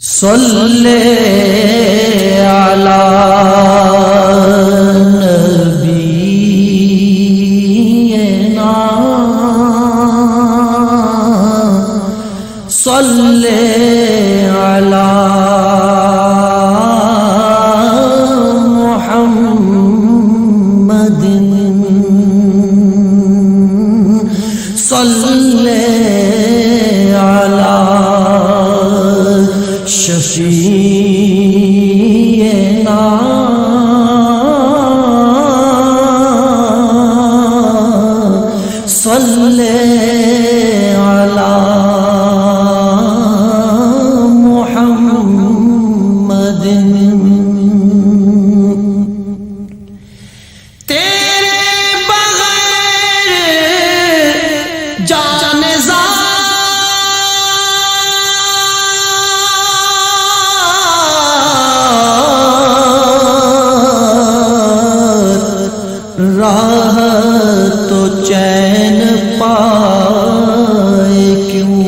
صلی علی نبینا صلی علی محمد صلی علی شفیعنا صلی علی محمد تیرے بغیر جان راہ تو چین پائے کیوں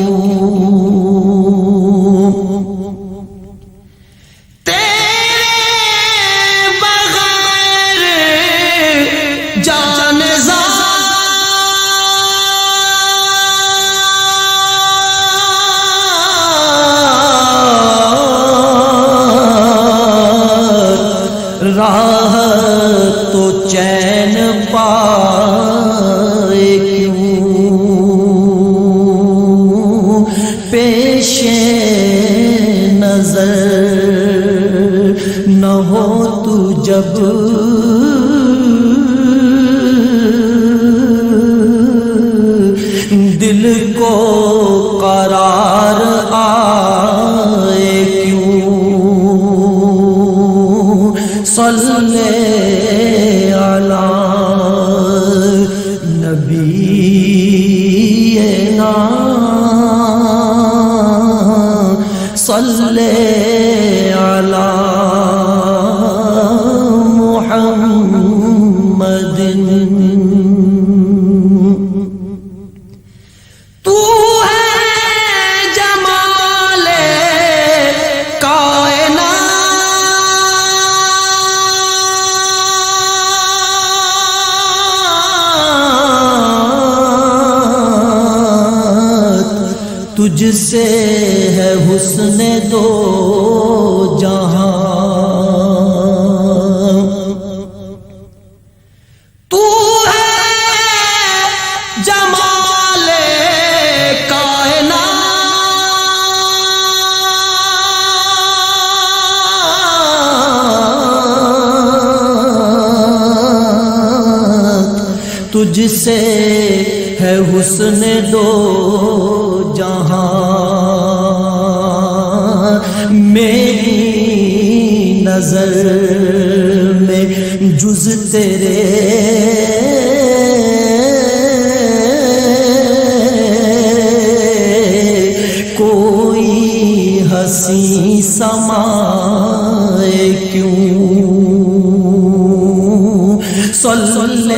تیرے بغیر جان راہ تو چین پائے کیوں پیش نظر نہ ہو تو جب دل کو قرار آئے کیوں صلی علی نبینا صلی علی محمد تو ہے جمال تجھ سے ہے حسن دو جہاں تو ہے جمال کائنات تجھ سے ہے حسن دو جہاں میری نظر میں جز تیرے کوئی ہنسی سمائے کیوں صلی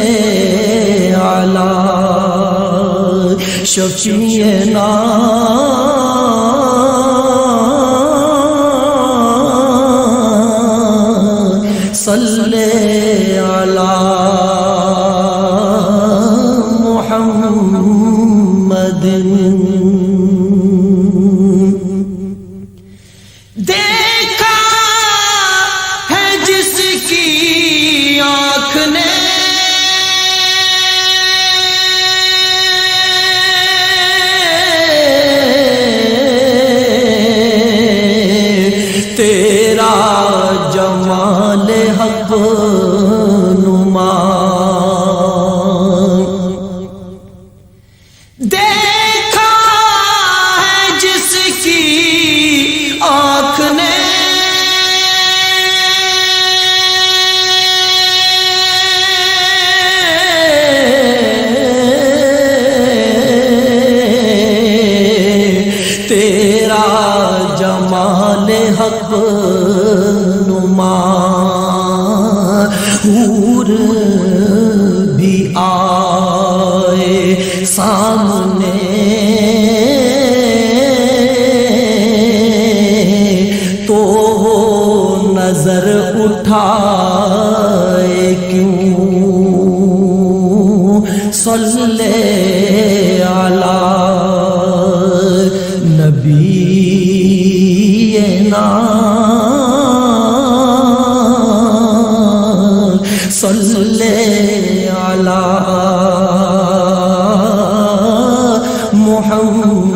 علی شفیعنا صلی علی محمد دیکھا ہے جس کی آنکھ نے تیرا جمال حق نما دیکھا ہے جس کی آنکھ نے تیرا جمال حق نما حور بھی آئے سامنے نظر اٹھائے کیوں صلی علی نبینا صلی علی محمد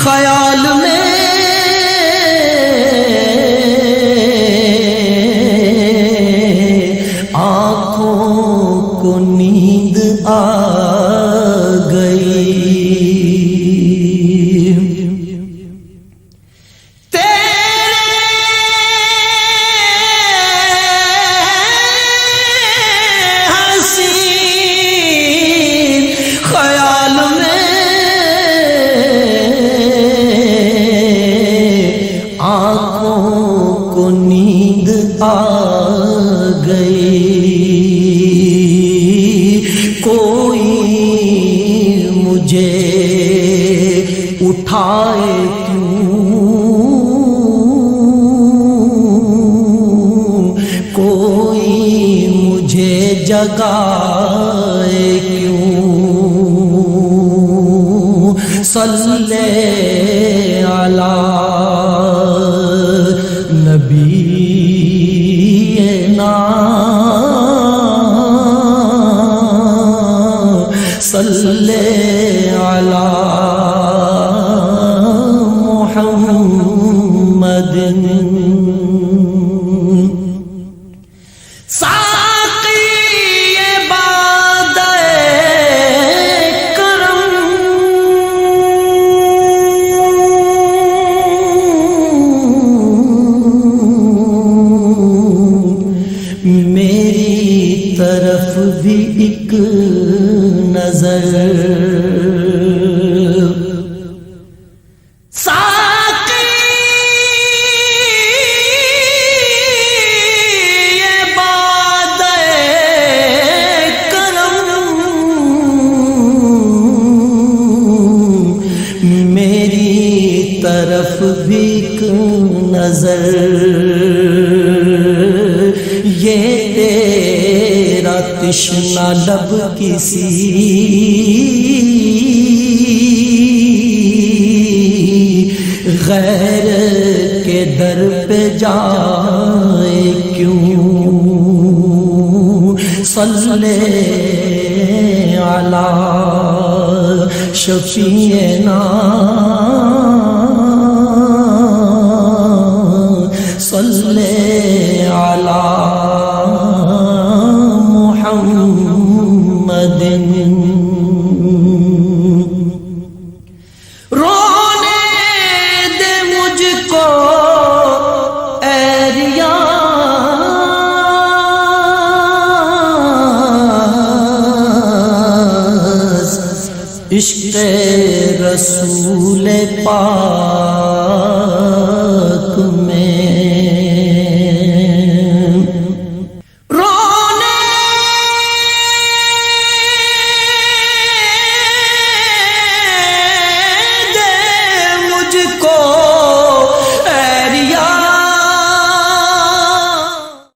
خیال میں آنکھوں کو نیند آ گئی نیند آ گئی کوئی مجھے اٹھائے کیوں کوئی مجھے جگائے کیوں صلی علی نبینا صلی علی محمد میری طرف بھی ایک نظر ساقی یہ باد کرم میری طرف بھی ایک نظر یہ تیرا تشنہ لب کسی غیر کے در پہ جائے کیوں صلی علی شفیعنا صلی علی محمد رونے دے مجھ کو اے ریاض عشق رسول